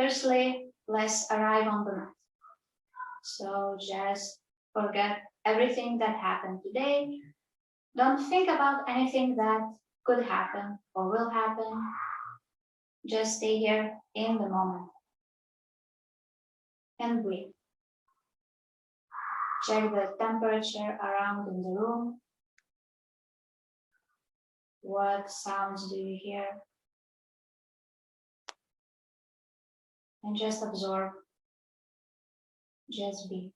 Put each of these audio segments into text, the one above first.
Firstly, let's arrive on the mat. So just forget everything that happened today. Don't think about anything that could happen or will happen. Just stay here in the moment and breathe. Check the temperature around in the room. What sounds do you hear? And just absorb. Just be.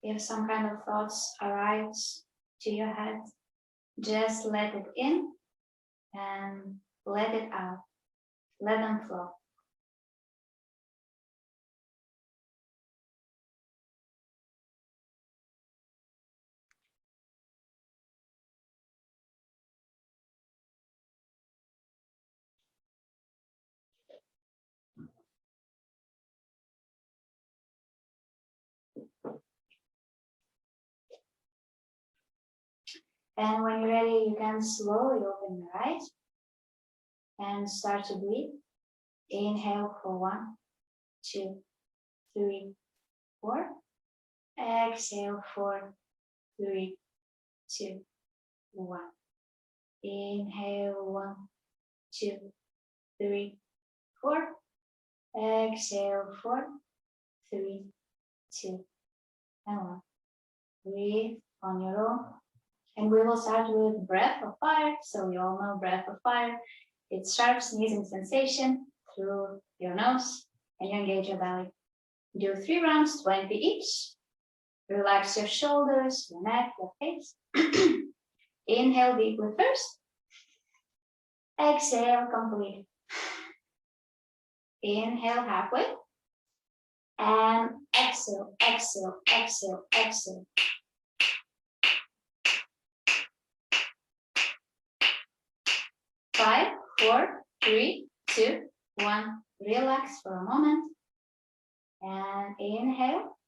If some kind of thoughts arise to your head, just let it in and let it out. Let them flow. And when you're ready, you can slowly open your eyes and start to breathe. Inhale for 1, 2, 3, 4. Exhale for 3, 2, 1. Inhale 1, 2, 3, 4. Exhale 4, 3, 2, and 1. Breathe on your own. And we will start with breath of fire. So we all know breath of fire. It's sharp sneezing sensation through your nose, and you engage your belly. Do 3 rounds, 20 each. Relax your shoulders, your neck, your face. Inhale deeply first. Exhale complete. Inhale halfway. And exhale, exhale, exhale, exhale. 5, 4, 3, 2, 1. Relax for a moment. And inhale.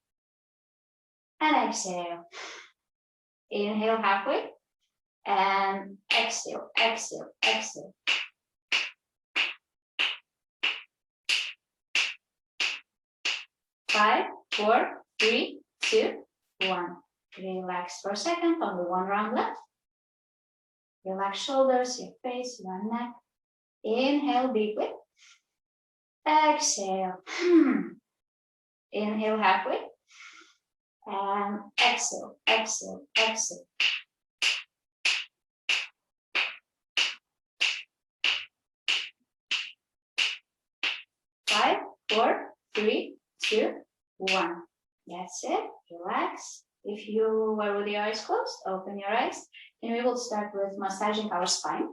And exhale. Inhale halfway. And exhale, exhale, exhale. 5, 4, 3, 2, 1. Relax for a second. Only 1 round left. Relax shoulders, your face, your neck. Inhale deeply. Exhale. Inhale halfway. And exhale, exhale, exhale. 5, 4, 3, 2, 1. That's it. Relax. If you were with your eyes closed, open your eyes. And we will start with massaging our spine.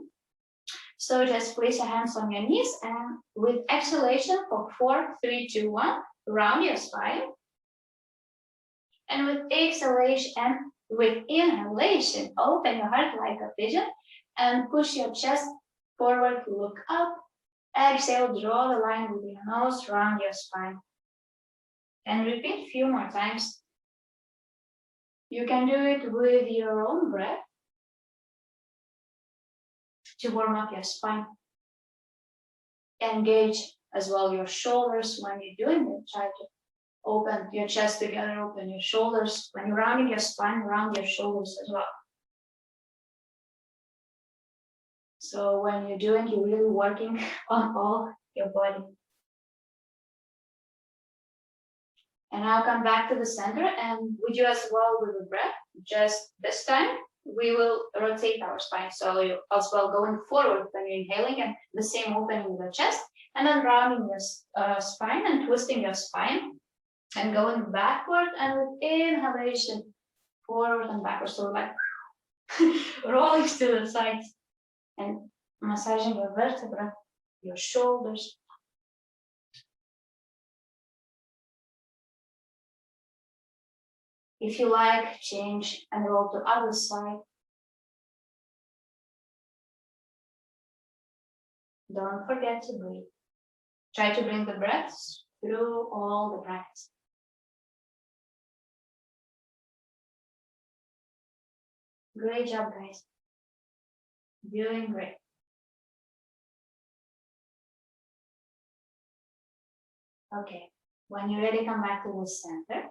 So just place your hands on your knees and with exhalation for 4, 3, 2, 1, round your spine. And with inhalation, open your heart like a pigeon and push your chest forward, look up. Exhale, draw the line with your nose, round your spine. And repeat a few more times. You can do it with your own breath to warm up your spine. Engage as well your shoulders when you're doing it. Try to open your chest together, open your shoulders. When you're rounding your spine, round your shoulders as well. So when you're doing, you're really working on all your body. And now come back to the center and we do as well with the breath. Just this time, we will rotate our spine. So you as well going forward when you're inhaling and the same opening in the chest and then rounding your spine and twisting your spine and going backward and with inhalation, forward and backward. So like rolling to the sides and massaging your vertebra, your shoulders. If you like, change and roll to other side. Don't forget to breathe. Try to bring the breaths through all the breaths. Great job, guys. Doing great. Okay, when you're ready, come back to the center.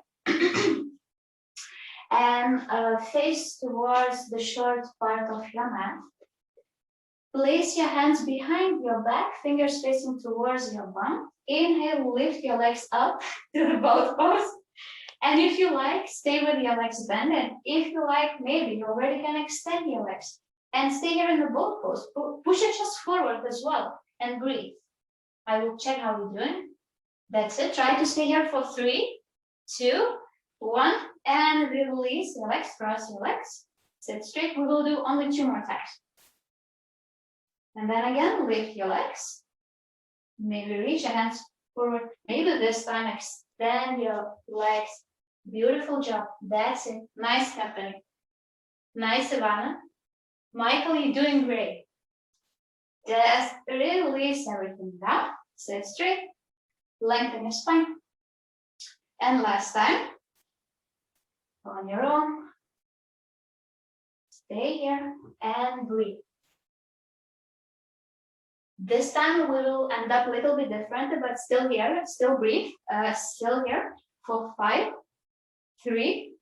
And face towards the short part of your mat. Place your hands behind your back, fingers facing towards your bum. Inhale, lift your legs up to the boat pose. And if you like, stay with your legs bent. And if you like, maybe you already can extend your legs. And stay here in the boat pose. Push your chest forward as well. And breathe. I will check how you're doing. That's it. Try to stay here for 3, 2, 1. And release your legs, cross your legs. Sit straight. We will do only 2 more times. And then again, lift your legs. Maybe reach your hands forward. Maybe this time extend your legs. Beautiful job. That's it. Nice happening. Nice, Ivana. Michael, you're doing great. Just release everything down. Sit straight. Lengthen your spine. And last time. On your own. Stay here and breathe. This time we will end up a little bit different, but still here, still breathe, still here for 5, 3,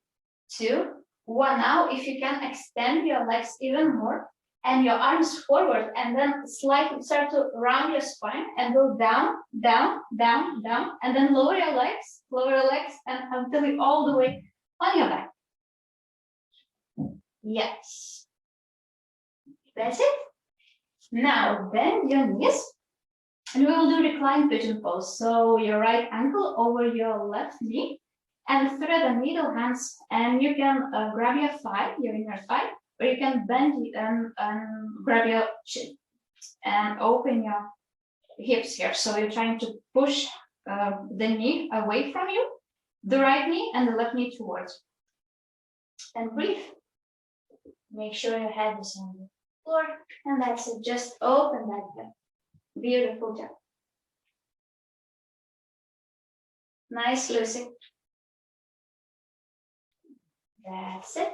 2, 1. Now, if you can extend your legs even more and your arms forward, and then slightly start to round your spine and go down, down, down, down, and then lower your legs, and until you're all the way on your back. Yes. That's it. Now bend your knees and we will do reclined pigeon pose. So your right ankle over your left knee and thread the needle hands, and you can grab your thigh, your inner thigh, or you can bend and grab your chin and open your hips here. So you're trying to push the knee away from you, the right knee and the left knee towards. And breathe. Make sure your head is on the floor, and that's it. Just open that bend. Beautiful job. Nice, Lucy. That's it.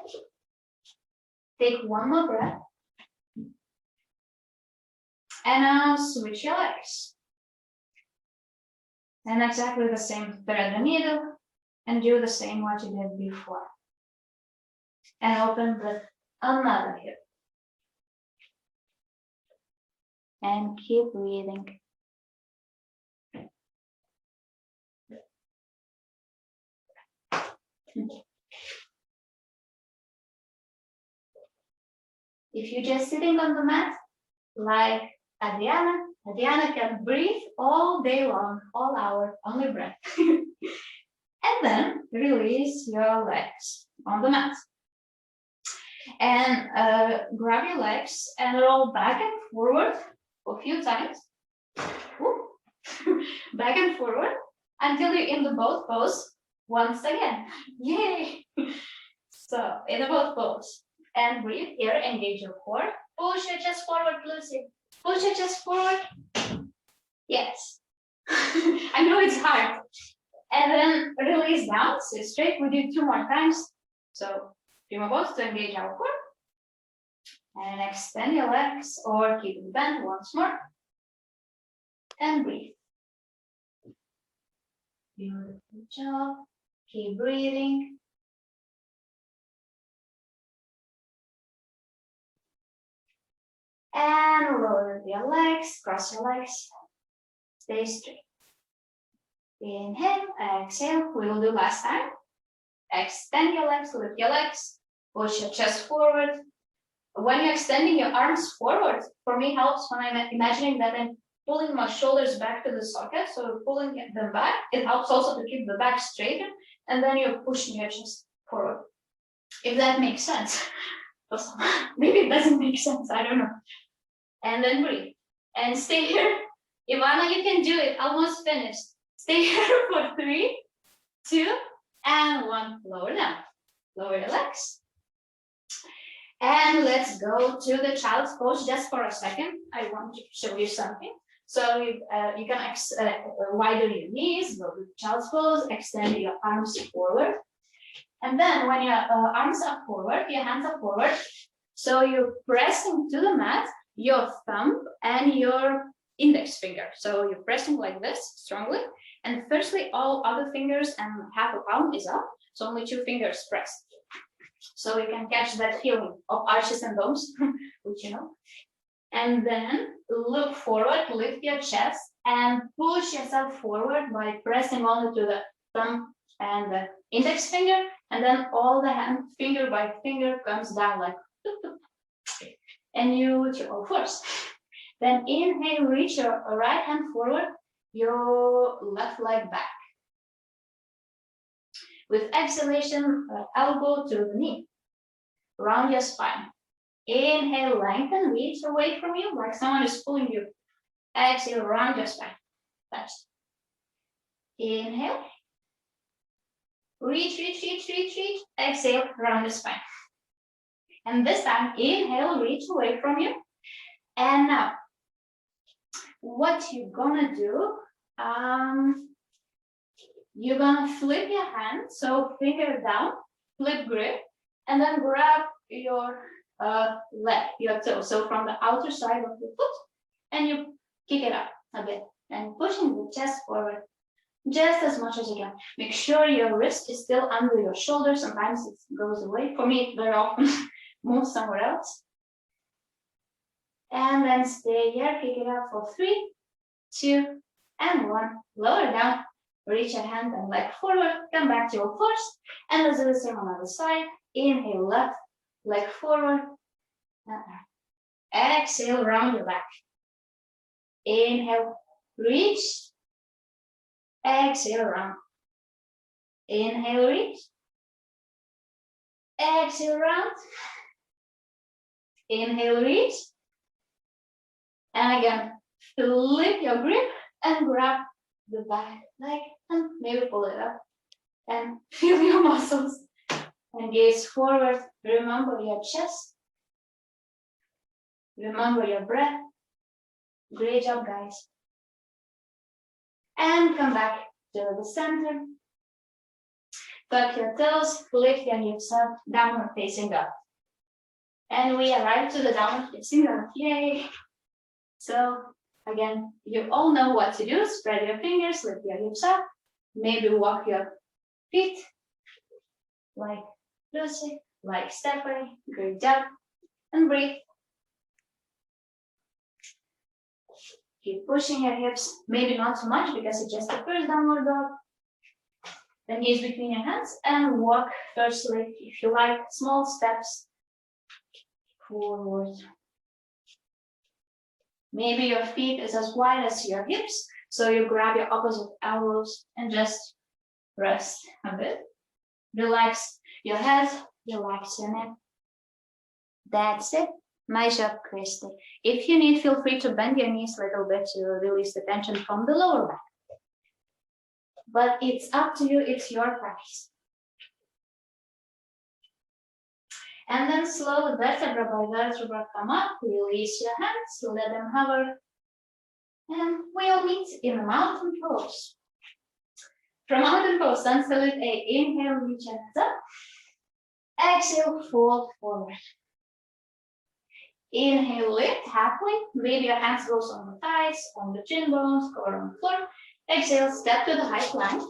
Take one more breath. And now switch your legs. And exactly the same. Thread the needle and do the same what you did before. And open with another hip. And keep breathing. If you're just sitting on the mat, like Adriana can breathe all day long, all hour, only breath. And then release your legs on the mat. And grab your legs and roll back and forward a few times. Back and forward until you're in the boat pose once again. Yay! So in the boat pose. And breathe here, engage your core. Push your chest forward, Lucy. Push your chest forward. Yes. I know it's hard. And then release down, sit straight. We do 2 more times. So 2 more boats to engage our core. And extend your legs or keep it bent once more. And breathe. Beautiful job. Keep breathing. And lower your legs, cross your legs. Stay straight. Inhale, exhale. We will do last time. Extend your legs, lift your legs. Push your chest forward. When you're extending your arms forward, for me helps when I'm imagining that I'm pulling my shoulders back to the socket, so pulling them back. It helps also to keep the back straighter, and then you're pushing your chest forward. If that makes sense. Maybe it doesn't make sense, I don't know. And then breathe. And stay here. Ivana, you can do it. Almost finished. Stay here for 3, 2, and 1. Lower down. Lower your legs. And let's go to the child's pose just for a second. I want to show you something. So you can widen your knees, go to child's pose, extend your arms forward. And then when your arms are forward, your hands are forward, so you're pressing to the mat your thumb and your index finger. So you're pressing like this strongly. And firstly, all other fingers and half a palm is up. So only 2 fingers pressed. So you can catch that feeling of arches and domes, which you know. And then look forward, lift your chest and push yourself forward by pressing only to the thumb and the index finger. And then all the hand, finger by finger, comes down like and you to all fours. Then inhale, reach your right hand forward, your left leg back. With exhalation, elbow to the knee. Round your spine. Inhale, lengthen, reach away from you like someone is pulling you. Exhale, round your spine. Touch. Inhale. Reach, reach, reach, reach, reach. Exhale, round the spine. And this time, inhale, reach away from you. And now, what you're gonna do, you're gonna flip your hand, so finger down, flip grip, and then grab your leg, your toe, so from the outer side of the foot, and you kick it up a bit, and pushing the chest forward just as much as you can. Make sure your wrist is still under your shoulder. Sometimes it goes away. For me, it very often moves somewhere else. And then stay here, kick it up for 3, 2, and 1. Lower down, reach your hand and leg forward, come back to your fours, and let's do the same on the other side. Inhale, left, leg forward. Exhale, round your back. Inhale, reach. Exhale, round. Inhale, reach. Exhale, round. Inhale, reach. And again, flip your grip and grab the back leg and maybe pull it up and feel your muscles and gaze forward. Remember your chest. Remember your breath. Great job, guys. And come back to the center. Tuck your toes, lift your hips up, downward facing up. And we arrive to the downward facing up. Yay! So again, you all know what to do. Spread your fingers, lift your hips up, maybe walk your feet like Lucy, like Stephanie. Great job. And breathe. Keep pushing your hips, maybe not so much because it's just the first downward dog. Then knees between your hands and walk firstly, if you like, small steps forward. Maybe your feet is as wide as your hips, so you grab your opposite elbows and just rest a bit. Relax your head, relax your neck. That's it. Nice job, Christy. If you need, feel free to bend your knees a little bit to release the tension from the lower back. But it's up to you, it's your practice. And then slowly, vertebra by vertebra, come up, release your hands, let them hover. And we'll meet in the mountain pose. From mountain pose, sun salute A. Inhale, reach your hands up. Exhale, fold forward. Inhale, lift halfway. Maybe your hands goes on the thighs, on the chin bones, or on the floor. Exhale, step to the high plank.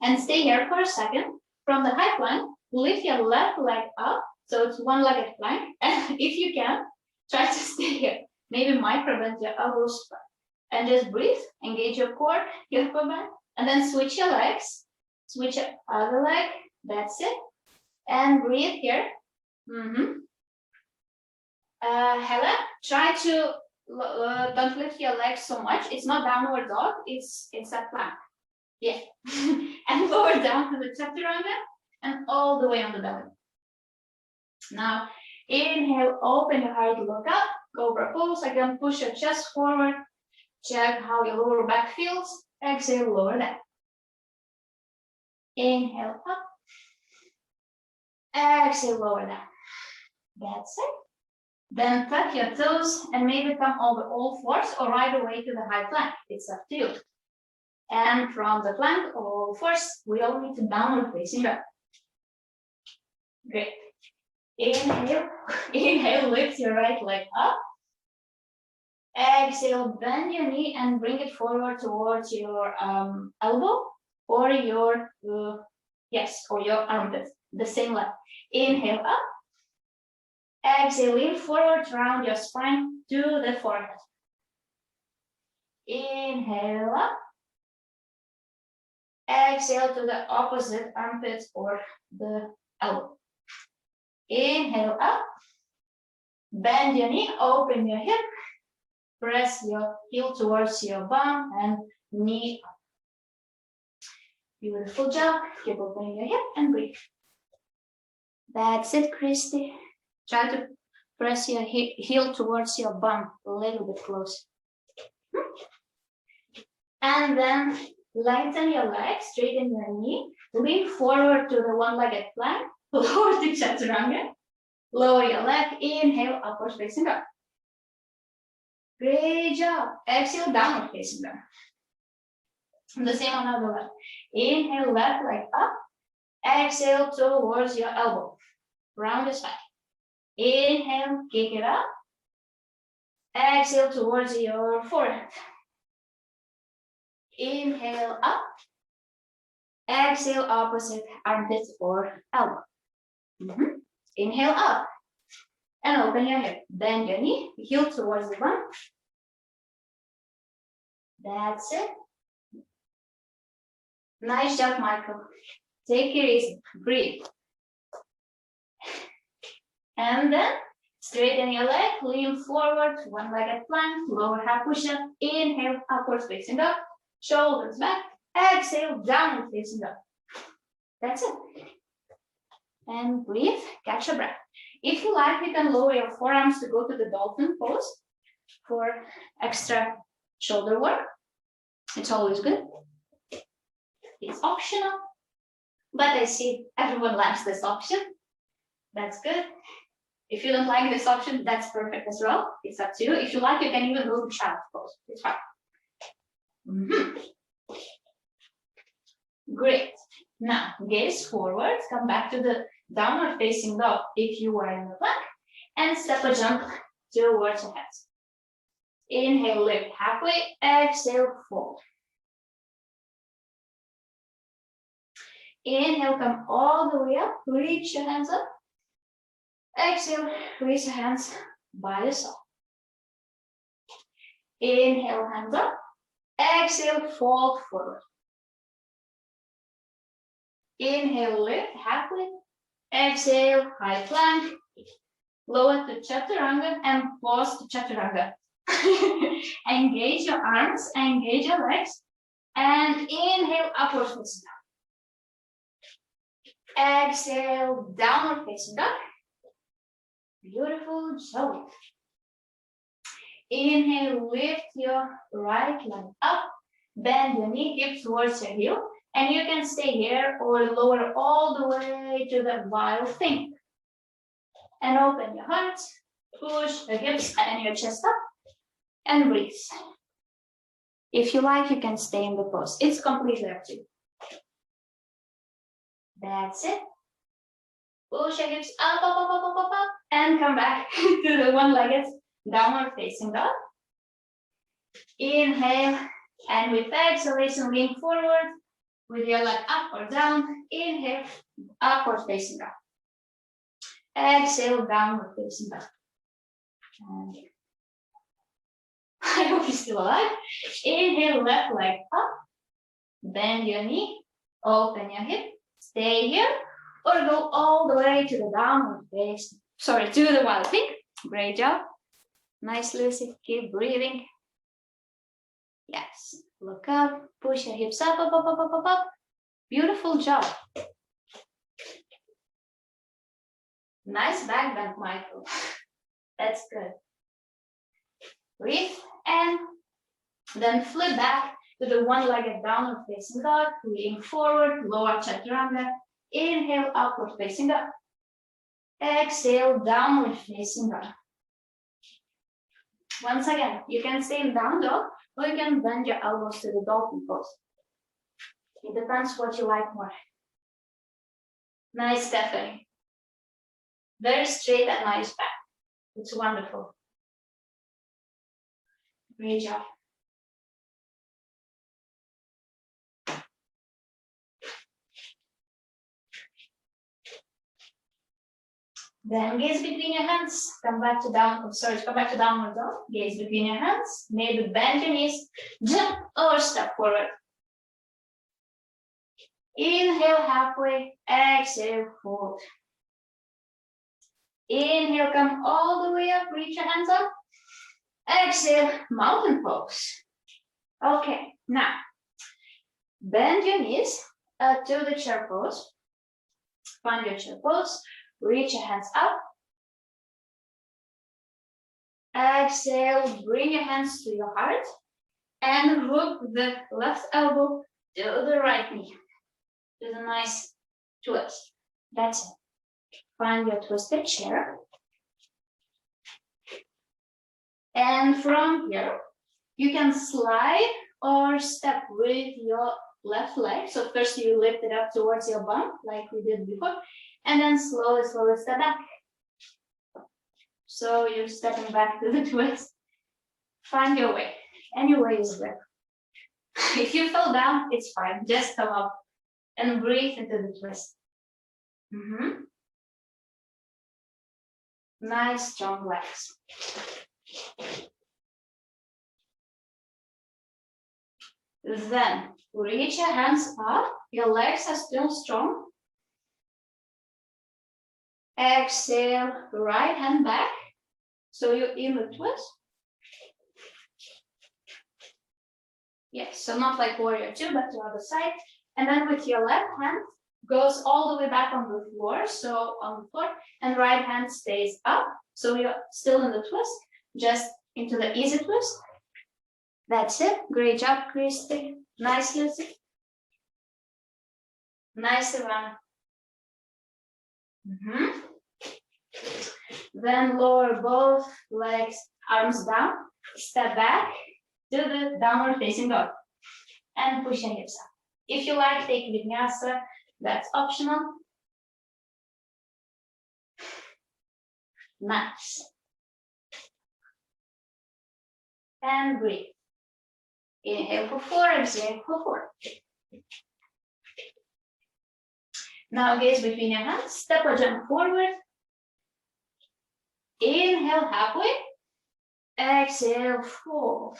And stay here for a second. From the high plank, lift your left leg up. So it's one-legged plank. And if you can, try to stay here. Maybe micro bend your elbows. And just breathe. Engage your core, your upper back. And then switch your legs. Switch your other leg. That's it. And breathe here. Helen, try to don't lift your legs so much. It's not downward dog. It's a plank. Yeah. And lower down to the chaturanga and all the way on the belly. Now, inhale, open your heart, look up, cobra pose. Again, push your chest forward. Check how your lower back feels. Exhale, lower down. Inhale, up. Exhale, lower down. That's it. Then tuck your toes and maybe come over all fours or right away to the high plank. It's up to you. And from the plank, all fours, we all need to downward facing up. Great. Inhale, inhale, lift your right leg up. Exhale, bend your knee and bring it forward towards your elbow or your, or your armpit, the same leg. Inhale up. Exhale, lean forward, round your spine to the forehead. Inhale up. Exhale to the opposite armpit or the elbow. Inhale up. Bend your knee, open your hip. Press your heel towards your bum and knee up. Beautiful job. Keep opening your hip and breathe. That's it, Christy. Try to press your heel towards your bum a little bit close. And then lengthen your legs, straighten your knee, lean forward to the one-legged plank, lower to chaturanga, lower your leg, inhale, upward facing up. Great job. Exhale, downward facing dog. The same on the other leg. Inhale, left leg up. Exhale towards your elbow. Round the spine. Inhale, kick it up. Exhale towards your forehead. Inhale up. Exhale, opposite armpit or elbow. Inhale up. And open your hip. Bend your knee, heel towards the bum. That's it. Nice job, Michael. Take it easy. Breathe. And then straighten your leg, lean forward, one-legged plank, lower half push-up. Inhale, upward facing up. Shoulders back. Exhale, downward facing up. That's it. And breathe. Catch your breath. If you like, you can lower your forearms to go to the dolphin pose for extra shoulder work. It's always good. It's optional, but I see everyone likes this option. That's good. If you don't like this option, that's perfect as well. It's up to you. If you like, you can even go to child pose. It's fine. Great. Now, gaze forward, come back to the downward facing dog if you are in the plank, and step a jump towards your hands. Inhale, lift halfway, exhale, fold. Inhale, come all the way up, reach your hands up. Exhale, raise your hands by the side. Inhale, hands up. Exhale, fold forward. Inhale, lift halfway. Exhale, high plank. Lower to chaturanga and pause to chaturanga. Engage your arms, engage your legs. And inhale, upward facing dog. Exhale, downward facing dog. Beautiful job. Inhale, lift your right leg up. Bend your knee, hip towards your heel. And you can stay here or lower all the way to the wild thing. And open your heart, push the hips and your chest up, and breathe. If you like, you can stay in the pose. It's completely up to you. That's it. Push your hips up, up, up, up, up, up, up, and come back to the one-legged downward facing dog. Inhale, and with exhalation, lean forward. With your leg up or down, inhale, upward facing dog. Exhale, downward facing dog. And I hope you're still alive. Inhale, left leg up. Bend your knee, open your hip, stay here, or go all the way to the downward face. To the wild thing. Great job. Nice, Lucy. Keep breathing. Yes. Look up, push your hips up, up, up, up, up, up, up. Beautiful job. Nice back bend, Michael. That's good. Breathe and then flip back to the one-legged downward facing dog. Lean forward, lower chaturanga. Inhale, upward facing dog. Exhale, downward facing dog. Once again, you can stay in down dog, or you can bend your elbows to the dolphin pose. It depends what you like more. Nice, Stephanie. Very straight and nice back. It's wonderful. Great job. Then gaze between your hands. Come back to come back to downward dog. Gaze between your hands. Maybe bend your knees. Jump or step forward. Inhale halfway. Exhale, fold. Inhale, come all the way up. Reach your hands up. Exhale, mountain pose. Okay, now bend your knees to the chair pose. Find your chair pose. Reach your hands up. Exhale, bring your hands to your heart and hook the left elbow to the right knee. Do a nice twist. That's it. Find your twisted chair. And from here, you can slide or step with your left leg. So first you lift it up towards your bum, like we did before, and then slowly, slowly step back. So you're stepping back to the twist. Find your way. Any way is good. If you fell down, it's fine. Just come up and breathe into the twist. Nice, strong legs. Then reach your hands up. Your legs are still strong. Exhale, right hand back. So you're in the twist. Yes, so not like warrior two, but to the other side. And then with your left hand, goes all the way back on the floor, so on the floor, and right hand stays up. So you're still in the twist, just into the easy twist. That's it. Great job, Christy. Nice, Lucy. Nice, Ivana. Then lower both legs, arms down, step back, do the downward facing dog, and push your hips up. If you like, take vinyasa, that's optional. Nice. And breathe. Inhale for 4, exhale for 4. Now gaze between your hands, step or jump forward. Inhale halfway. Exhale, fold.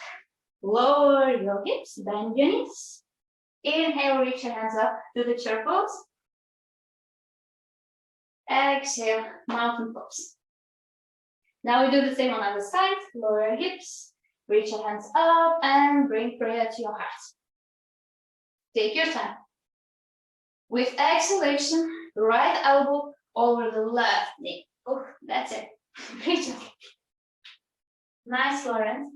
Lower your hips, bend your knees. Inhale, reach your hands up to the chair pose. Exhale, mountain pose. Now we do the same on the other side. Lower your hips, reach your hands up, and bring prayer to your heart. Take your time. With exhalation, right elbow over the left knee. Oh, that's it. Great job. Nice, Lawrence.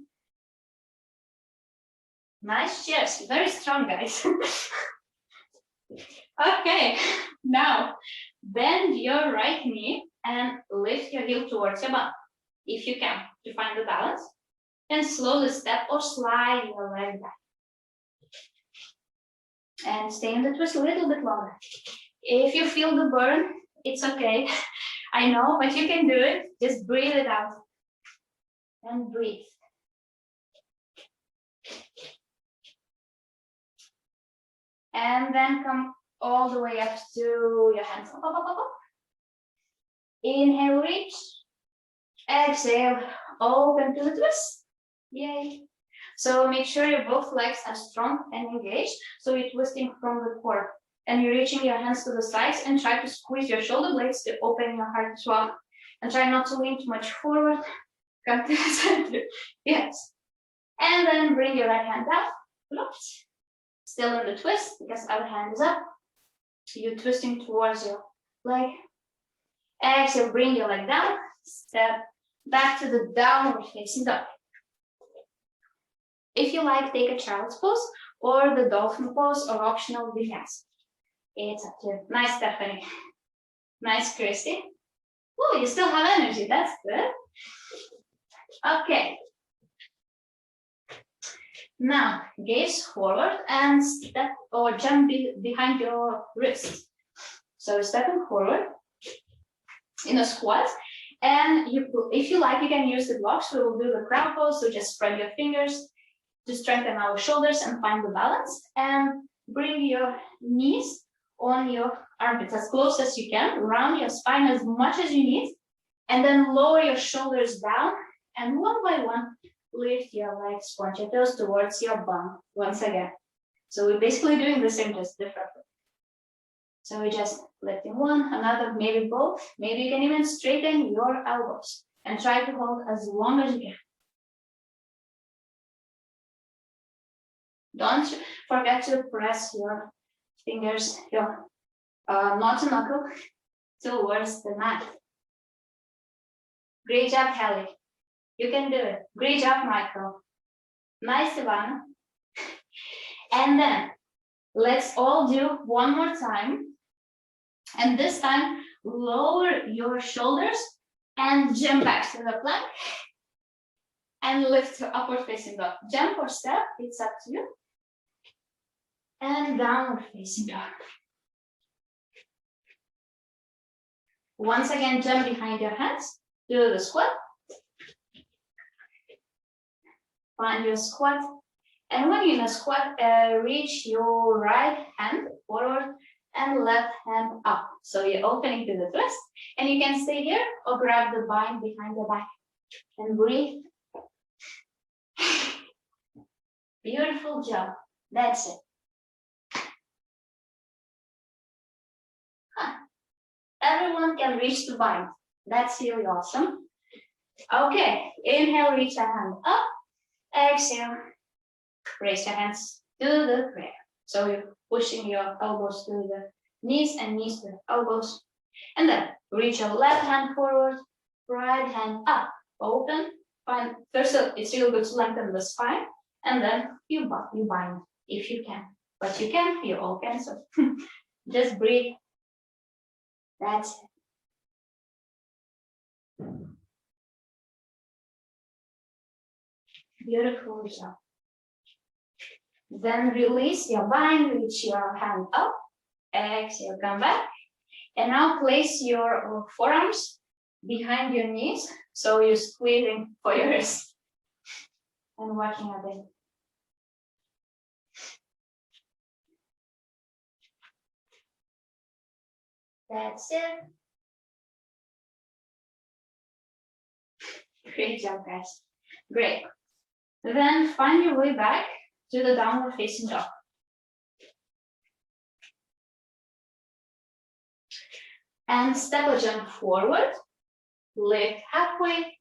Nice chest. Very strong, guys. Okay, now bend your right knee and lift your heel towards your bum, if you can, to find the balance. And slowly step or slide your leg back. And stay in the twist a little bit longer. If you feel the burn, it's okay. I know, but you can do it. Just breathe it out. And breathe. And then come all the way up to your hands. Up, up, up, up, up. Inhale, reach. Exhale, open to the twist. Yay. So make sure your both legs are strong and engaged. So you're twisting from the core. And you're reaching your hands to the sides and try to squeeze your shoulder blades to open your heart as well. And try not to lean too much forward. Come to the center. Yes. And then bring your right hand up. Look. Still in the twist because other hand is up. You're twisting towards your leg. Exhale, bring your leg down. Step back to the downward facing dog. If you like, take a child's pose or the dolphin pose or optional vinyasa. It's up to you. Nice, Stephanie. Nice, Christy. Oh, you still have energy. That's good. Okay. Now, gaze forward and step or jump behind your wrist. So stepping forward. in a squat. And if you like, you can use the blocks. We will do the crab pose, so just spread your fingers to strengthen our shoulders and find the balance. And bring your knees on your armpits as close as you can, round your spine as much as you need, and then lower your shoulders down, and one by one, lift your legs, point your toes towards your bum once again. So we're basically doing the same, just differently. So we just lifting one, another, maybe both. Maybe you can even straighten your elbows and try to hold as long as you can. Don't forget to press your fingers, your not to knuckle, towards the mat. Great job, Kelly. You can do it. Great job, Michael. Nice, Ivana. And then let's all do one more time. And this time, lower your shoulders and jump back to the plank. And lift to upward facing dog. Jump or step, it's up to you. And downward facing dog. Once again, jump behind your hands. Do the squat. Find your squat. And when you're in a squat, reach your right hand forward and left hand up. So you're opening to the twist. And you can stay here or grab the bind behind the back. And breathe. Beautiful job. That's it. Everyone can reach the bind. That's really awesome. Okay, inhale, reach a hand up. Exhale, raise your hands to the prayer. So you're pushing your elbows to the knees and knees to the elbows. And then reach your left hand forward, right hand up. Open. Find, first, it's really good to lengthen the spine. And then you bind if you can. But you can, you all can. So just breathe. That's it. Beautiful job. Then release your bind, reach your hand up. Exhale, come back. And now place your forearms behind your knees. So you're squeezing for your wrist and watching a bit. That's it. Great job, guys. Great. Then find your way back to the downward facing dog. And step or jump forward. Lift halfway.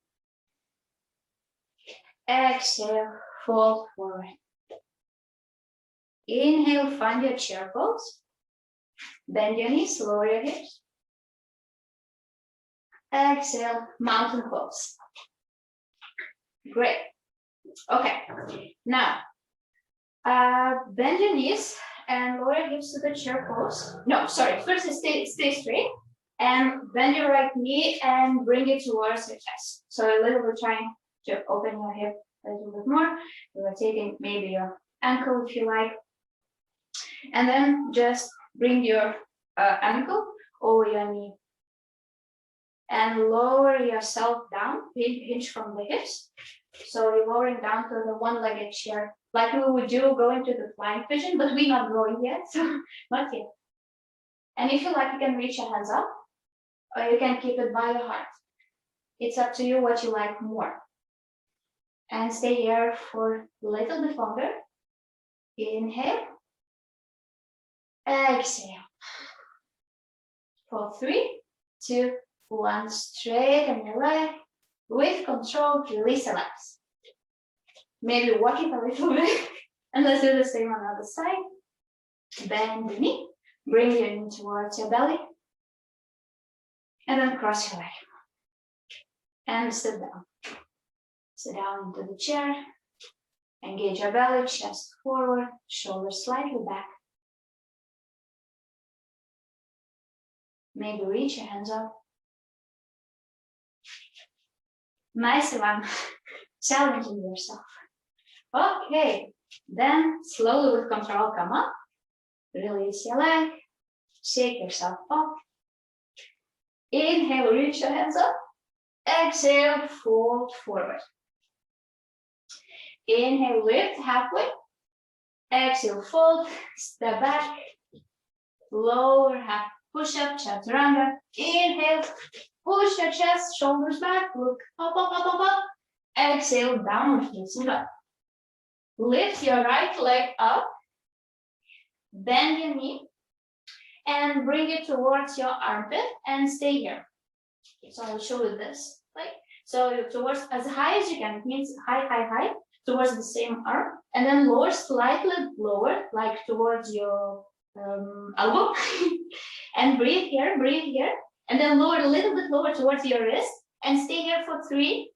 Exhale, fold forward. Inhale, find your chair pose. Bend your knees, lower your hips. Exhale, mountain pose. Great. Okay. Now, bend your knees and lower your hips to the chair pose. No, sorry. First, stay straight and bend your right knee and bring it towards your chest. So a little bit trying to open your hip a little bit more. Rotating maybe your ankle if you like. And then just bring your ankle over your knee. And lower yourself down, hinge from the hips. So you're lowering down to the one-legged chair, like we would do going to the flying pigeon, but we're not going yet, so not yet. And if you like, you can reach your hands up, or you can keep it by your heart. It's up to you what you like more. And stay here for a little bit longer. Inhale. Exhale. For 3, 2, 1, straighten your leg. With control, release the legs. Maybe walk it a little bit. And let's do the same on the other side. Bend the knee. Bring your knee towards your belly. And then cross your leg. And sit down. Sit down into the chair. Engage your belly, chest forward, shoulders slightly back. Maybe reach your hands up. Nice one. Challenging yourself. Okay. Then slowly with control come up. Release your leg. Shake yourself up. Inhale, reach your hands up. Exhale, fold forward. Inhale, lift halfway. Exhale, fold, step back. Lower half, push up, chaturanga. Inhale, push your chest, shoulders back, look up, up, up, up, up. Exhale, downward facing dog. Lift your right leg up, bend your knee, and bring it towards your armpit and stay here. So I'll show you this. Like, so towards as high as you can, it means high, high, high, towards the same arm, and then lower, slightly lower, like towards your elbow. And breathe here, and then lower a little bit lower towards your wrist, and stay here for 3,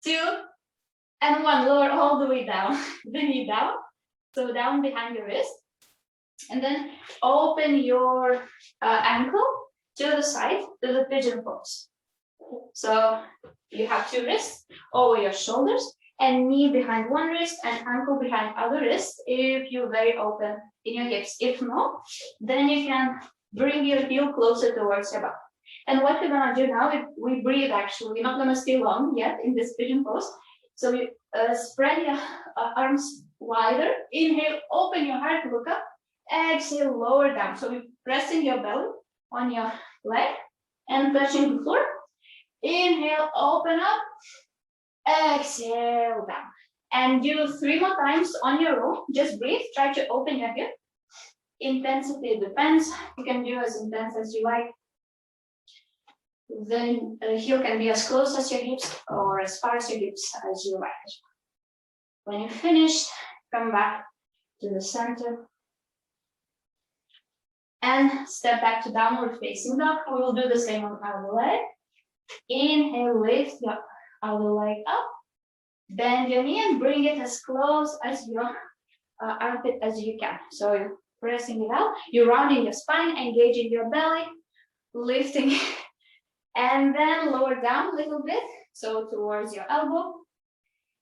2, and 1. Lower all the way down, the knee down, so down behind your wrist, and then open your ankle to the side, to the pigeon pose. So you have 2 wrists over your shoulders, and knee behind one wrist and ankle behind other wrist if you're very open in your hips. If not, then you can bring your heel closer towards your back. And what we're gonna do now, we breathe actually, we're not gonna stay long yet in this pigeon pose. So you spread your arms wider, inhale, open your heart, look up, exhale, lower down. So you're pressing your belly on your leg and touching the floor. Inhale, open up, exhale, down. And do 3 more times on your own. Just breathe, try to open your hip. Intensity depends. You can do as intense as you like. Then the heel can be as close as your hips or as far as your hips as you like. When you finish, come back to the center. And step back to downward facing dog. We will do the same on our leg. Inhale, lift your other leg up. Bend your knee and bring it as close as your armpit as you can. So you're pressing it out. You're rounding your spine, engaging your belly, lifting, and then lower down a little bit. So towards your elbow.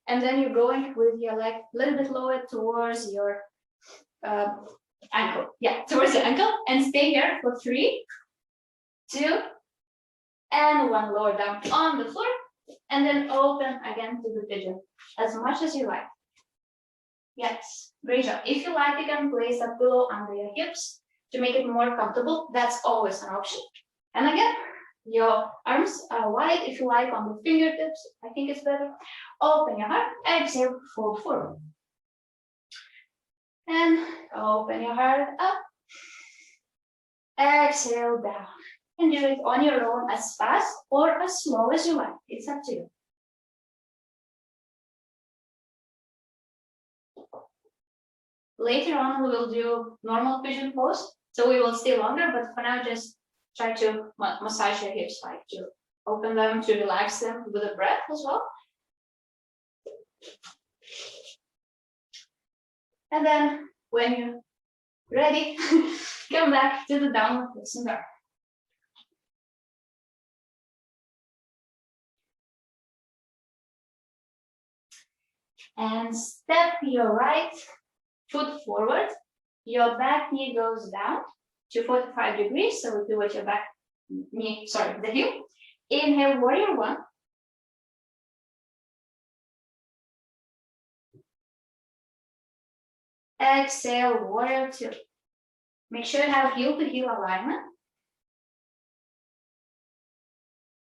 And then you're going with your leg a little bit lower towards your ankle. Yeah, towards your ankle. And stay here for 3, 2, and 1. Lower down on the floor. And then open again to the pigeon as much as you like. Yes, great job. If you like, you can place a pillow under your hips to make it more comfortable. That's always an option. And again, your arms are wide if you like on the fingertips. I think it's better. Open your heart, exhale, fold forward. And open your heart up. Exhale down. And do it on your own as fast or as slow as you like. It's up to you. Later on, we will do normal pigeon pose. So we will stay longer, but for now, just try to massage your hips, like to open them, to relax them with a breath as well. And then when you're ready, come back to the downward facing dog. And step your right foot forward. Your back knee goes down to 45 degrees. So do with your back knee, sorry, the heel. Inhale, warrior 1. Exhale, warrior 2. Make sure you have heel to heel alignment.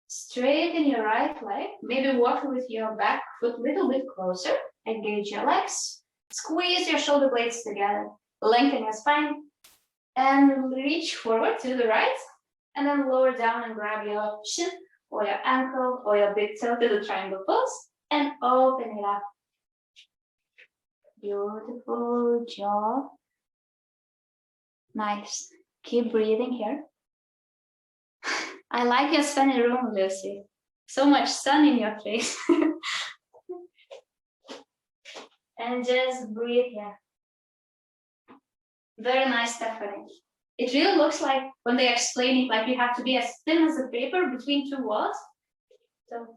Straighten your right leg. Maybe walk with your back foot a little bit closer. Engage your legs. Squeeze your shoulder blades together. Lengthen your spine. And reach forward to the right. And then lower down and grab your shin or your ankle or your big toe to the triangle pose. And open it up. Beautiful job. Nice. Keep breathing here. I like your sunny room, Lucy. So much sun in your face. And just breathe here. Very nice, Stephanie. It really looks like when they explain it, like you have to be as thin as a paper between 2 walls. So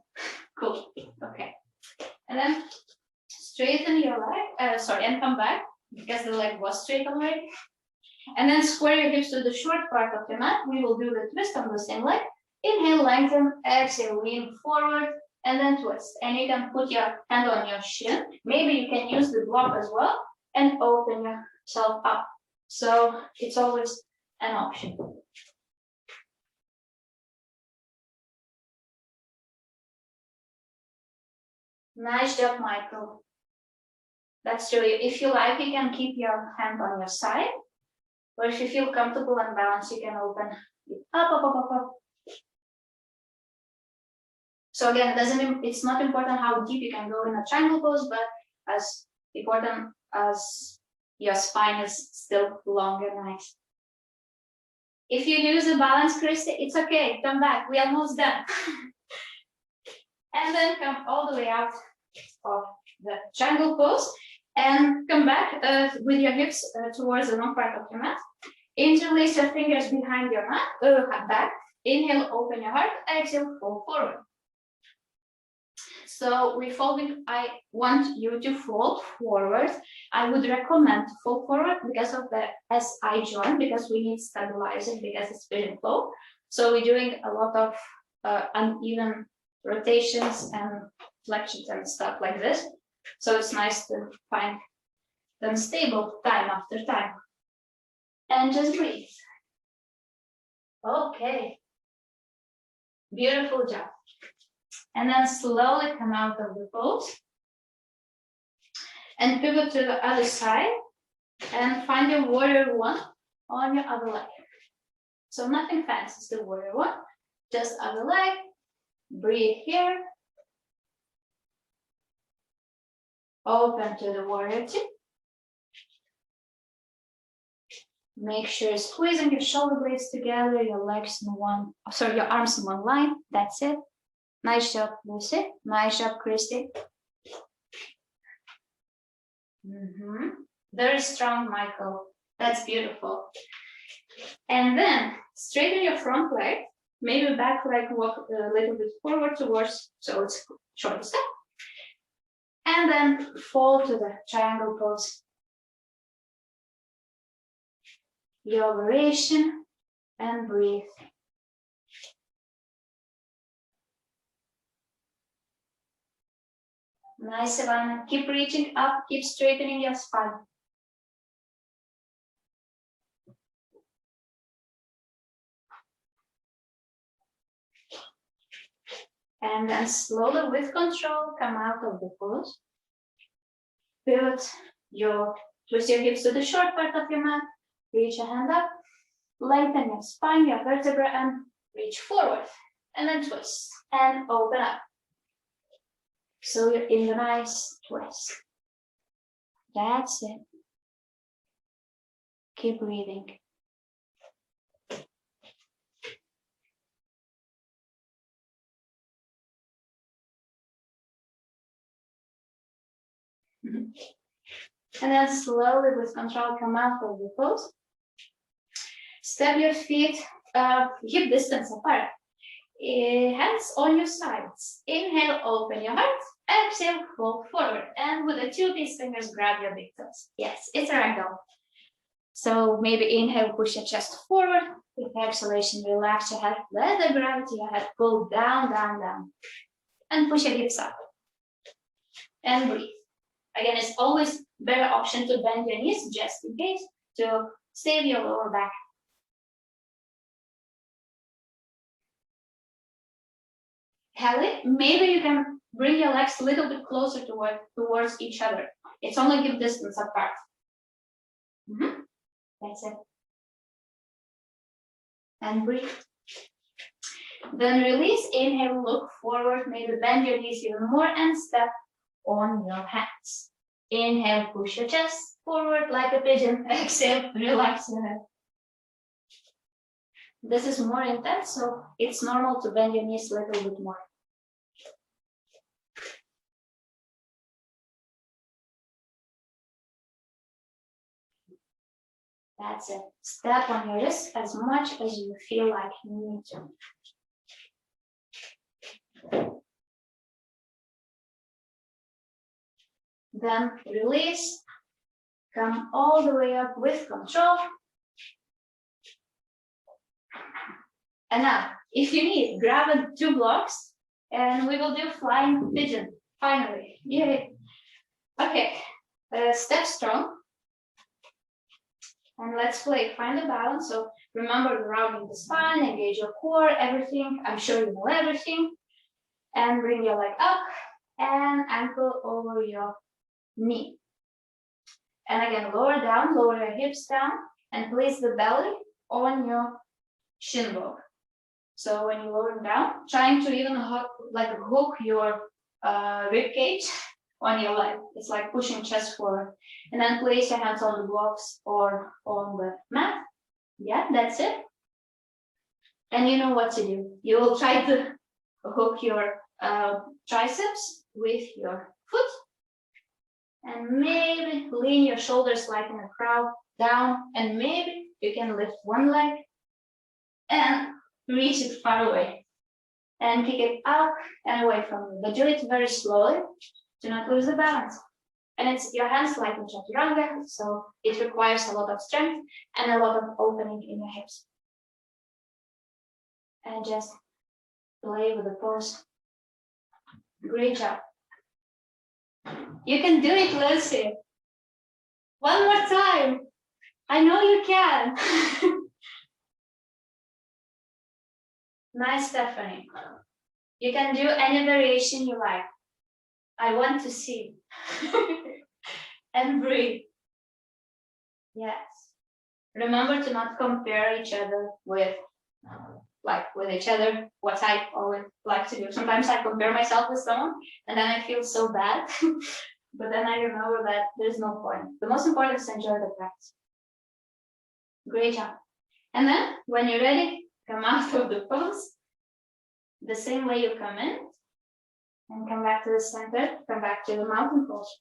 cool. Okay. And then straighten your leg. And come back because the leg was straight already. And then square your hips to the short part of the mat. We will do the twist on the same leg. Inhale, lengthen, exhale, lean forward, and then twist. And you can put your hand on your shin. Maybe you can use the block as well and open yourself up. So it's always an option. Nice job, Michael. That's true. If you like, you can keep your hand on your side. Or if you feel comfortable and balanced, you can open it up, up, up, up, up. So again, it's not important how deep you can go in a triangle pose, but as important as your spine is still long and nice. If you lose the balance, Christy, it's okay. Come back. We're almost done. And then come all the way out of the triangle pose and come back with your hips towards the long part of your mat. Interlace your fingers behind your mat, back. Inhale, open your heart. Exhale, fold forward. So we're folding. I want you to fold forward. I would recommend to fold forward because of the SI joint, because we need stabilizing, because it's Pigeon Flow. So we're doing a lot of uneven rotations and flexions and stuff like this. So it's nice to find them stable time after time. And just breathe. Okay. Beautiful job. And then slowly come out of the pose and pivot to the other side and find your warrior one on your other leg. So nothing fancy, it's the warrior one, just other leg. Breathe here. Open to the warrior two. Make sure you're squeezing your shoulder blades together, your legs in one, sorry, your arms in one line. That's it. Nice job, Lucy. Nice job, Christy. Very strong, Michael. That's beautiful. And then straighten your front leg, maybe back leg, walk a little bit forward towards, so it's short step. And then fall to the triangle pose. Your variation and breathe. Nice, Ivana. Keep reaching up, keep straightening your spine. And then slowly, with control, come out of the pose. Pivot twist your hips to the short part of your mat. Reach your hand up, lengthen your spine, your vertebra, and reach forward. And then twist and open up. So you're in the nice twist. That's it. Keep breathing. And then slowly, with control, come out of the pose. Step your feet hip distance apart. Hands on your sides. Inhale, open your heart. Exhale, fold forward. And with the 2-piece fingers, grab your big toes. Yes, it's a ragdoll. So maybe inhale, push your chest forward. With exhalation, relax your head. Let the gravity of your head pull down, down, down. And push your hips up. And breathe. Again, it's always better option to bend your knees just in case to save your lower back. Kelly, maybe you can bring your legs a little bit closer towards each other. It's only hip distance apart. That's it. And breathe. Then release, inhale, look forward, maybe bend your knees even more and step on your hands. Inhale, push your chest forward like a pigeon. Exhale, relax your head. This is more intense, so it's normal to bend your knees a little bit more. That's it. Step on your wrist as much as you feel like you need to. Then release. Come all the way up with control. And now, if you need, grab 2 blocks and we will do flying pigeon, finally. Yay. Okay, step strong. And let's play, find the balance. So remember rounding the spine, engage your core, everything. I'm sure you know everything. And bring your leg up and ankle over your knee. And again, lower down, lower your hips down and place the belly on your shin bone. So when you lower down, trying to even hook your rib cage on your leg. It's like pushing chest forward. And then place your hands on the blocks or on the mat. Yeah, that's it. And you know what to do. You will try to hook your triceps with your foot. And maybe lean your shoulders like in a crow down. And maybe you can lift one leg and reach it far away. And kick it up and away from you. But do it very slowly. Do not lose the balance. And it's your hands like in chaturanga, so it requires a lot of strength and a lot of opening in your hips. And just play with the pose. Great job. You can do it, Lucy. One more time. I know you can. Nice, Stephanie. You can do any variation you like. I want to see. And breathe. Yes. Remember to not compare each other with each other, what I always like to do. Sometimes I compare myself with someone and then I feel so bad. But then I remember that there's no point. The most important is to enjoy the practice. Great job. And then when you're ready, come out of the pose. The same way you come in. And come back to the center, come back to the mountain pose.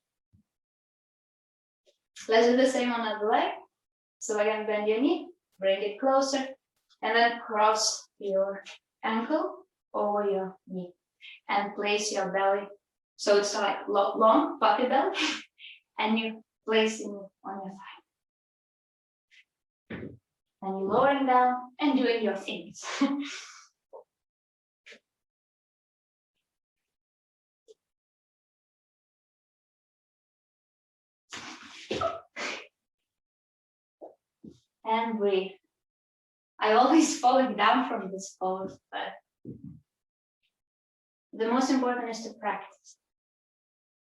Let's do the same on the other leg. So again, bend your knee, bring it closer, and then cross your ankle over your knee. And place your belly. So it's like long, puppy belly, and you place it on your thigh. And you're lowering down and doing your things. And breathe. I always falling down from this pose, but the most important is to practice.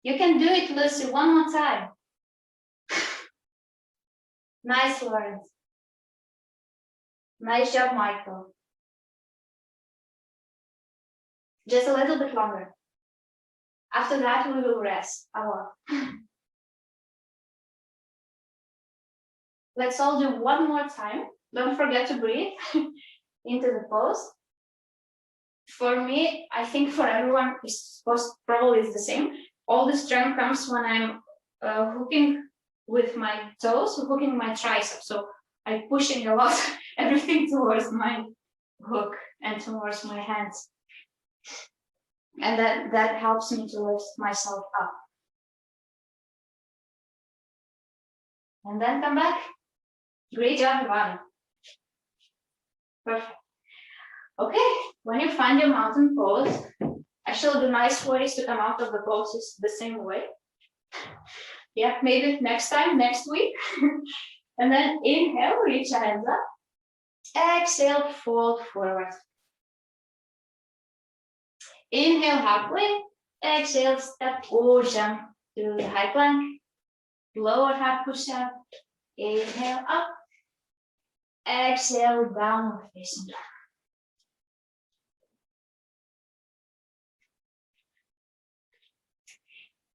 You can do it, Lucy, one more time. Nice, Lawrence. Nice job, Michael. Just a little bit longer. After that, we will rest a lot. Let's all do one more time. Don't forget to breathe into the pose. For me, I think for everyone, it's probably is the same. All the strength comes when I'm hooking with my toes, hooking my triceps. So I'm pushing a lot, everything towards my hook and towards my hands. And that helps me to lift myself up. And then come back. Great job, Ivana. Perfect. Okay, when you find your mountain pose, actually the nice way is to come out of the pose is the same way. Yeah, maybe next time, next week. And then inhale, reach your hands up. Exhale, fold forward. Inhale, halfway. Exhale, step or jump to the high plank. Lower half push-up. Inhale, up. Exhale, downward facing dog.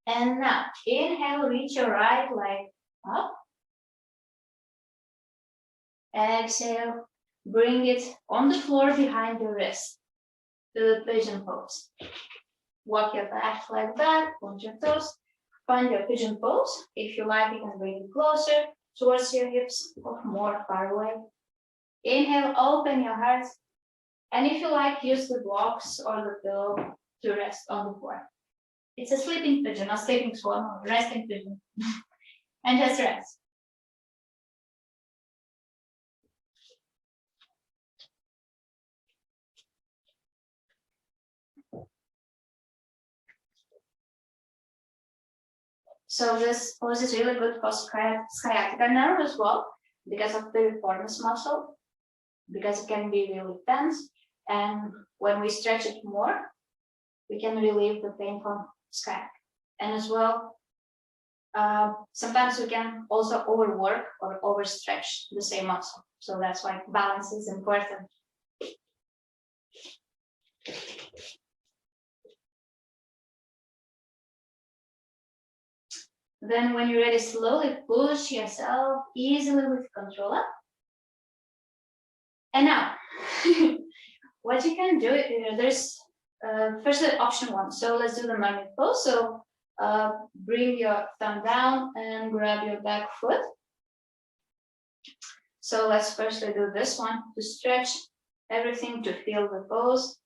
And now, inhale, reach your right leg up. Exhale, bring it on the floor behind the wrist to the pigeon pose. Walk your back leg back, point your toes, find your pigeon pose. If you like, you can bring it closer towards your hips or more far away. Inhale, open your heart. And if you like, use the blocks or the pillow to rest on the floor. It's a sleeping pigeon, not sleeping swan, or resting pigeon. And just rest. So this pose is really good for sciatica nerve as well, because of the piriformis muscle, because it can be really tense. And when we stretch it more, we can relieve the pain from sciatica. And as well, sometimes we can also overwork or overstretch the same muscle. So that's why balance is important. Then when you're ready, slowly push yourself easily with control up. And now, what you can do, there's first option one. So let's do the mermaid pose. So bring your thumb down and grab your back foot. So let's firstly do this one to stretch everything to feel the pose,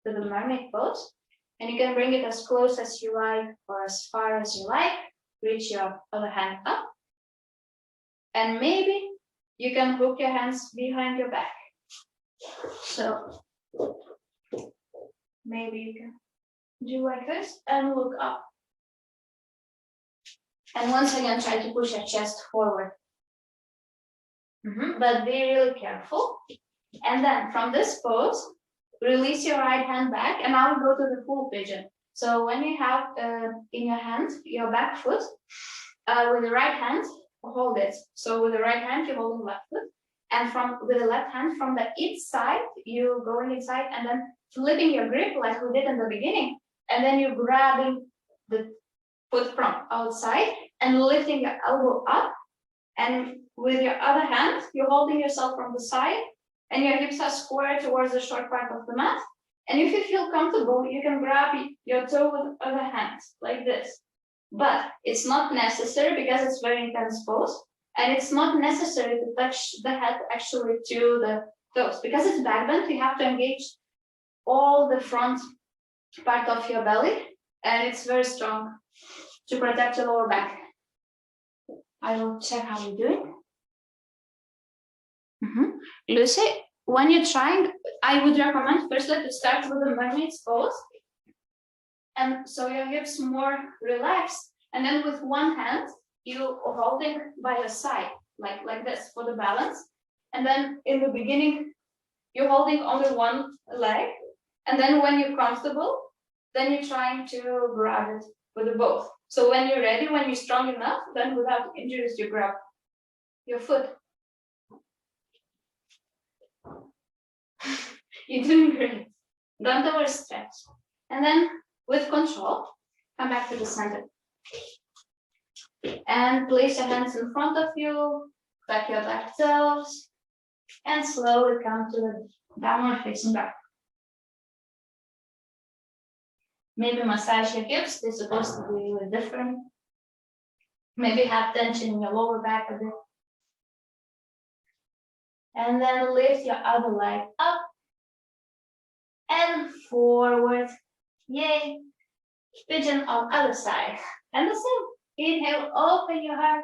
to the mermaid pose. And you can bring it as close as you like or as far as you like. Reach your other hand up. And maybe you can hook your hands behind your back. So maybe you can do like this and look up. And once again, try to push your chest forward. But be really careful. And then from this pose, release your right hand back, and I will go to the full pigeon. So when you have in your hand your back foot, with the right hand, hold it. So with the right hand, you hold the left foot. And with the left hand, from the inside, you going inside and then flipping your grip like we did in the beginning. And then you're grabbing the foot from outside and lifting your elbow up. And with your other hand, you're holding yourself from the side and your hips are square towards the short part of the mat. And if you feel comfortable, you can grab your toe with the other hand like this. But it's not necessary because it's very intense pose. And it's not necessary to touch the head actually to the toes. Because it's back bend, you have to engage all the front part of your belly. And it's very strong to protect your lower back. I will check how you're doing. Lucy, when you're trying, I would recommend firstly to start with the mermaid's pose. And so your hips more relaxed. And then with one hand, you holding by your side, like this for the balance. And then in the beginning, you're holding only one leg. And then when you're comfortable, then you're trying to grab it with the both. So when you're ready, when you're strong enough, then without injuries, you grab your foot. You're doing great. Don't overstretch. And then with control, come back to the center. And place your hands in front of you, back your back toes, and slowly come to the downward facing dog. Maybe massage your hips, they're supposed to be really different. Maybe have tension in your lower back a bit. And then lift your other leg up and forward. Yay. Pigeon on other side. And the same. Inhale, open your heart.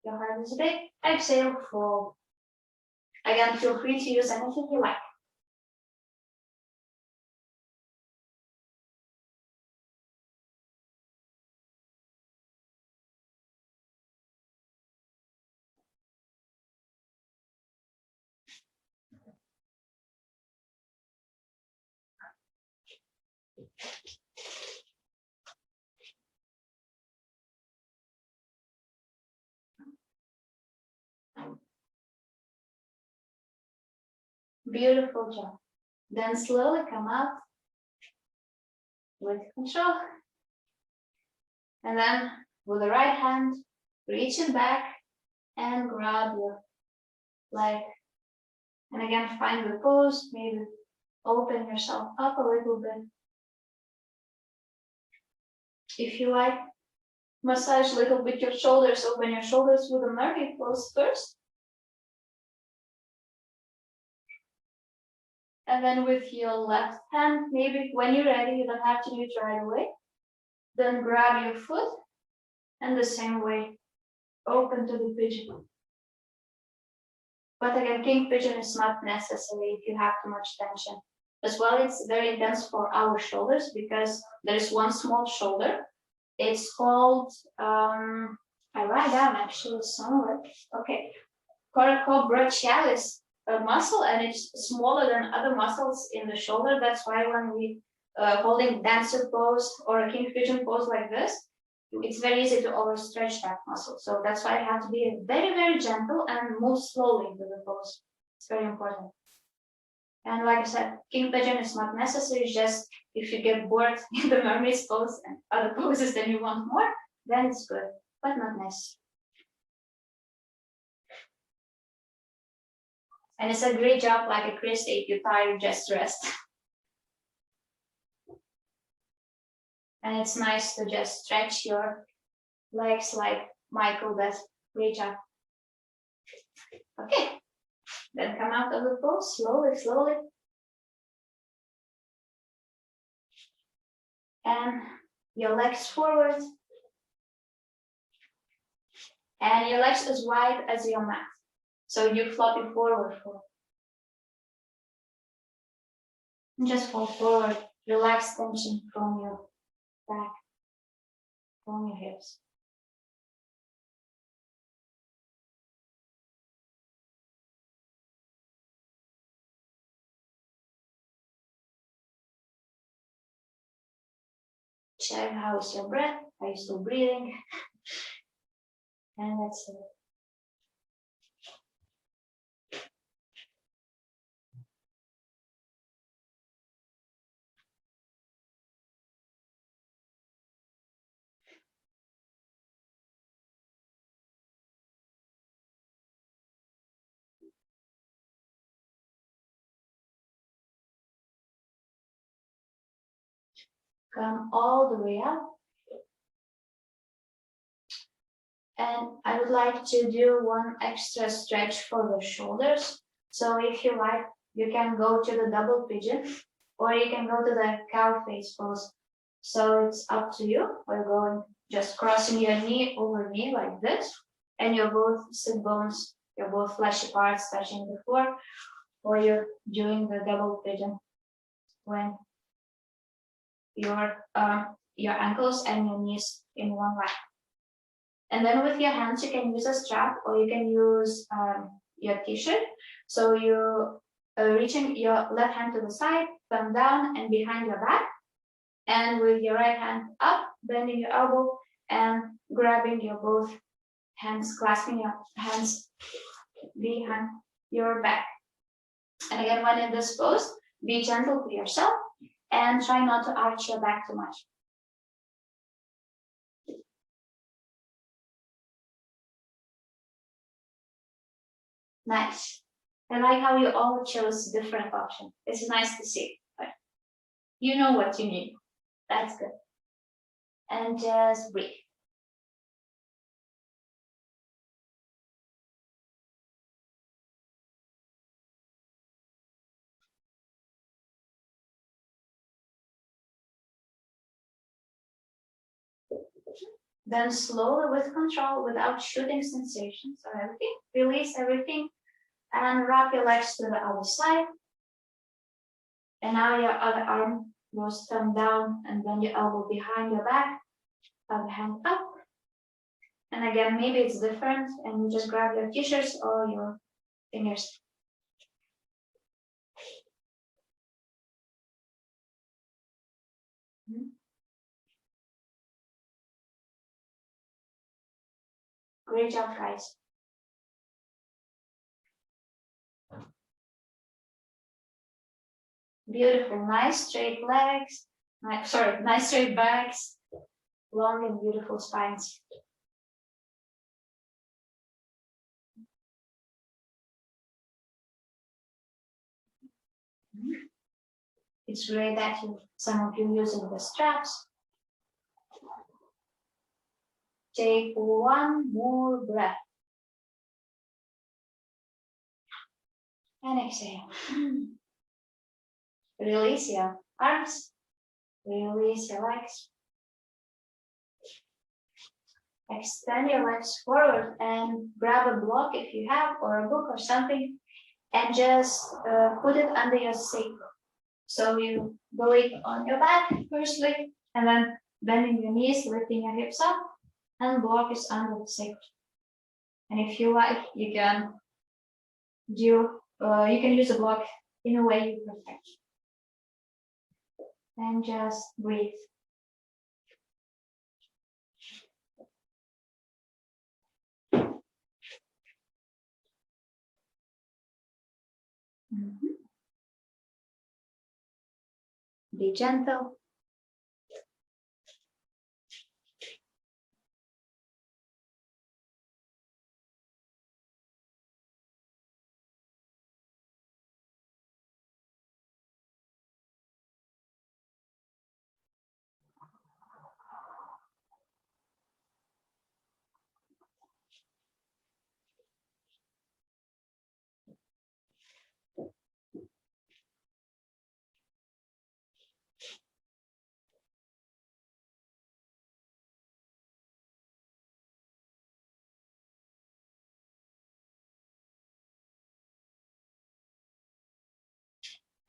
Your heart is big. Exhale, fold. Again, feel free to use anything you like. Beautiful job. Then slowly come up with control. And then with the right hand, reach it back and grab your leg. And again, find the pose, maybe open yourself up a little bit. If you like, massage a little bit your shoulders, open your shoulders with a mermaid pose first. And then with your left hand, maybe when you're ready, you don't have to do it right away. Then grab your foot and the same way, open to the pigeon. But again, king pigeon is not necessary if you have too much tension. As well, it's very intense for our shoulders because there is one small shoulder It's called, I write down actually somewhere. Okay, coracobrachialis muscle, and it's smaller than other muscles in the shoulder. That's why when we holding dancer pose or a king pigeon pose like this, it's very easy to overstretch that muscle. So that's why you have to be very, very gentle and move slowly with the pose. It's very important. And like I said, king pigeon is not necessary. Just if you get bored in the mermaid's pose and other poses, then you want more, then it's good, but not necessary. And it's a great job, like a Chris, if you're tired, just rest. And it's nice to just stretch your legs like Michael does. Great job. Okay, then come out of the pose, slowly, slowly. And your legs forward. And your legs as wide as your mat. So you flop it forward. And just fall forward. Relax tension from your back, from your hips. Check how is your breath, are you still breathing? And that's it. Come all the way up. And I would like to do one extra stretch for the shoulders. So if you like, you can go to the double pigeon, or you can go to the cow face pose. So it's up to you. We're going just crossing your knee over knee like this, and your both sit bones, your both fleshy parts touching the floor, or you're doing the double pigeon when your ankles and your knees in one line. And then with your hands, you can use a strap, or you can use your t-shirt. So you reaching your left hand to the side, thumb down and behind your back. And with your right hand up, bending your elbow and grabbing your both hands, clasping your hands behind your back. And again, when in this pose, be gentle to yourself and try not to arch your back too much. Nice. I like how you all chose different options. It's nice to see. But you know what you need. That's good. And just breathe. Then slowly with control, without shooting sensations or everything, release everything and wrap your legs to the other side. And now your other arm goes thumb down and then your elbow behind your back, other hand up. And again, maybe it's different and you just grab your t-shirts or your fingers. Great job, guys. Beautiful, nice straight legs. Nice straight backs. Long and beautiful spines. It's great that some of you using the straps. Take one more breath. And exhale. Release your arms. Release your legs. Extend your legs forward and grab a block if you have, or a book or something, and just put it under your sacrum. So you go it on your back firstly, and then bending your knees, lifting your hips up, and block is under the sacrum. And if you like, you can use the block in a way you prefer. And just breathe. Be gentle.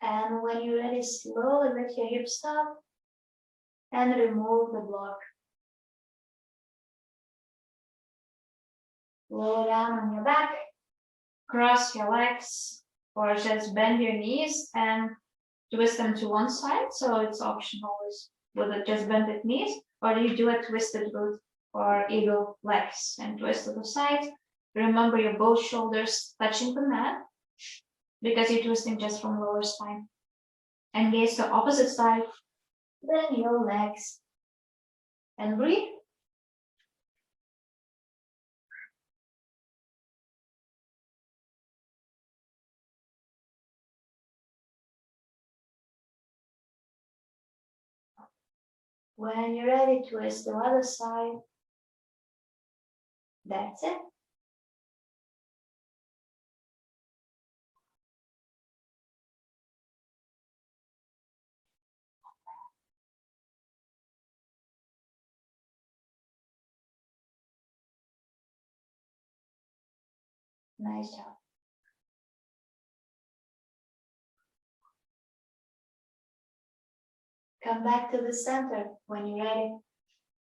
And when you're ready, slowly lift your hips up and remove the block. Lower down on your back, cross your legs, or just bend your knees and twist them to one side. So it's optional with just bended knees, or you do a twisted root or eagle legs and twist to the side. Remember your both shoulders touching the mat because you're twisting just from lower spine. And gaze to opposite side, then your legs. And breathe. When you're ready, twist the other side. That's it. Nice job. Come back to the center when you're ready.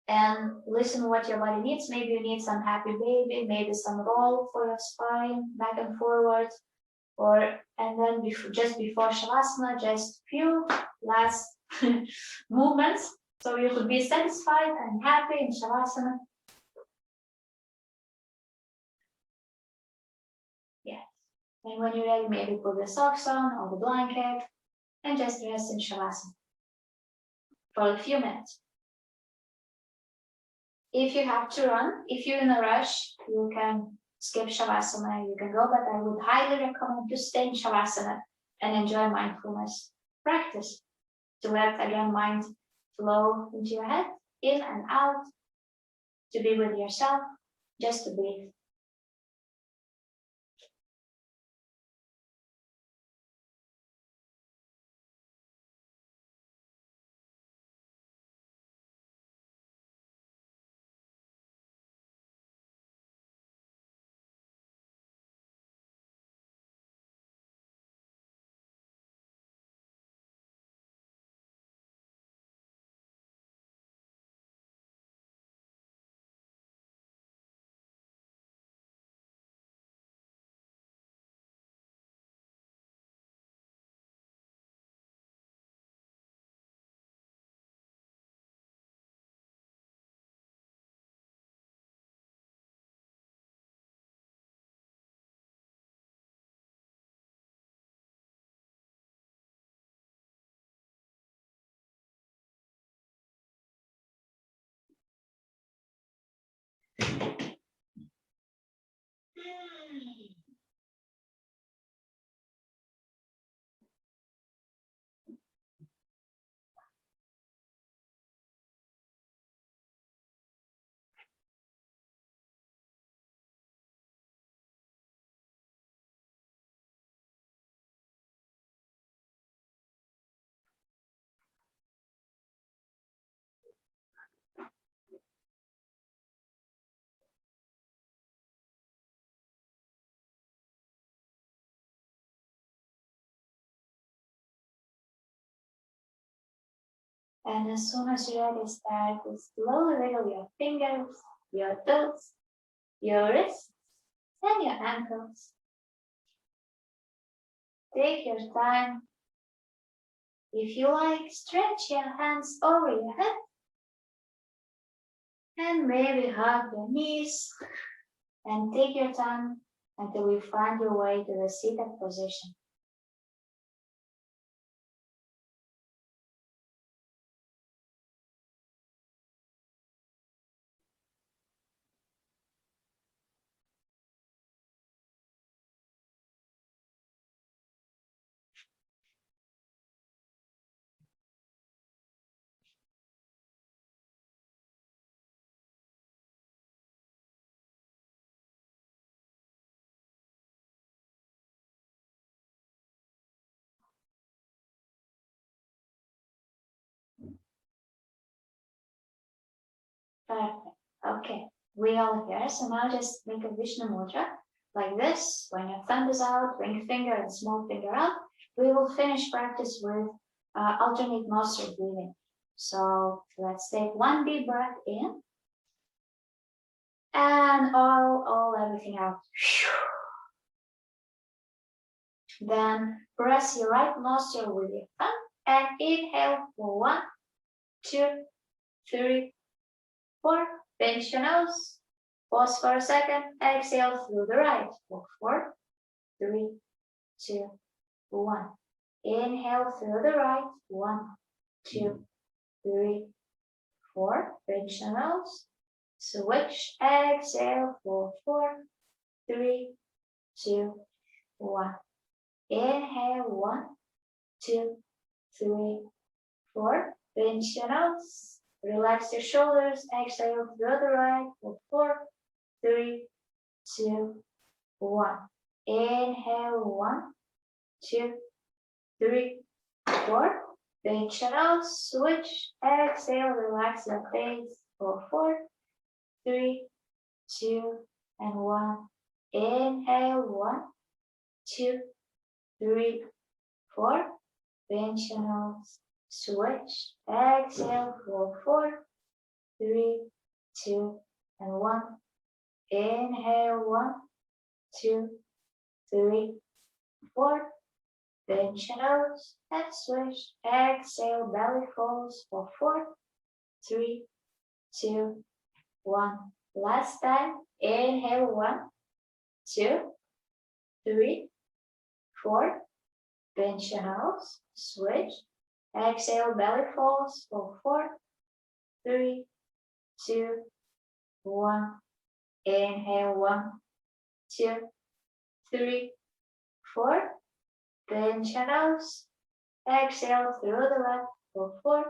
And listen what your body needs. Maybe you need some happy baby, maybe some roll for your spine, back and forward. And then just before Shavasana, just few last movements. So you could be satisfied and happy in Shavasana. Yes. And when you're ready, maybe put the socks on or the blanket and just rest in Shavasana for a few minutes. If you have to run, if you're in a rush, you can skip Shavasana, you can go, but I would highly recommend to stay in Shavasana and enjoy mindfulness practice to let, again, mind flow into your head, in and out, to be with yourself, just to breathe. And as soon as you're ready, start to slowly wiggle your fingers, your toes, your wrists, and your ankles. Take your time. If you like, stretch your hands over your head and maybe hug your knees and take your time until you find your way to the seated position. Perfect. Okay, we all here. So now just make a Vishnu mudra like this. When your thumb is out, ring finger and small finger out. We will finish practice with alternate nostril breathing. So let's take one deep breath in and all everything out. Then press your right nostril with your thumb and inhale for 1, 2, 3, 4. Pinch your nose. Pause for a second. Exhale through the right for 4, 3, 2, 1. Inhale through the right. 1, 2, 3, 4. Pinch your nose. Switch. Exhale for 4, 3, 2, 1. Inhale 1, 2, 3, 4. Pinch your nose. Relax your shoulders. Exhale through the right for 4, 3, 2, 1. Inhale 1, 2, 3, 4. Pinch your nose. Switch. Exhale. Relax your face for 4, 3, 2, and 1. Inhale 1, 2, 3, 4. Pinch your nose. Switch. Exhale for 4, 3, 2, and 1. Inhale 1, 2, 3, 4. Pinch your nose and switch. Exhale, belly falls for 4, 3, 2, 1. Last time. Inhale 1, 2, 3, 4. Pinch your nose. Switch. Exhale, belly falls for 4, 3, 2, 1. Inhale 1, 2, 3, 4. Pinch your nose. Exhale through the left for 4,